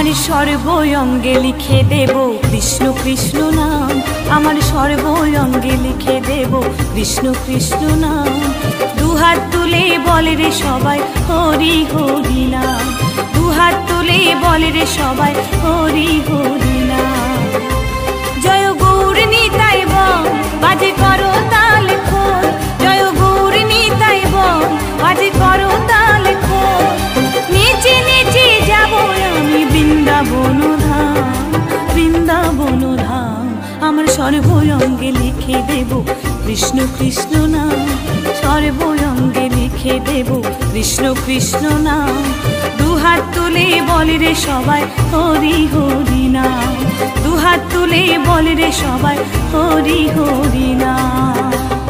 আমার সর্বঙ্গে লিখে দেব কৃষ্ণ কৃষ্ণ নাম, আমার সর্বঙ্গে লিখে দেব কৃষ্ণ কৃষ্ণ নাম। দুহাত তুলে বলে রে সবাই হরি হরি নাম, দুহাত তুলে বলে রে সবাই হরি হরি নাম। জয় গৌর নিতাই বল বাজে করো তাল খোল, জয় গৌর নিতাই বল বাজে করো তাল খোল। নেচে নেচে যাব আমি বৃন্দাবন ধাম, বৃন্দাবন ধাম। আমার সর্বঙ্গে লিখে দেব কৃষ্ণ কৃষ্ণ নাম, সর্বঙ্গে লিখে দেব কৃষ্ণ কৃষ্ণ নাম। দুহাত তুলে বলে রে সবাই হরি হরি নাম, দুহাত তুলে বলে রে সবাই হরি হরি নাম।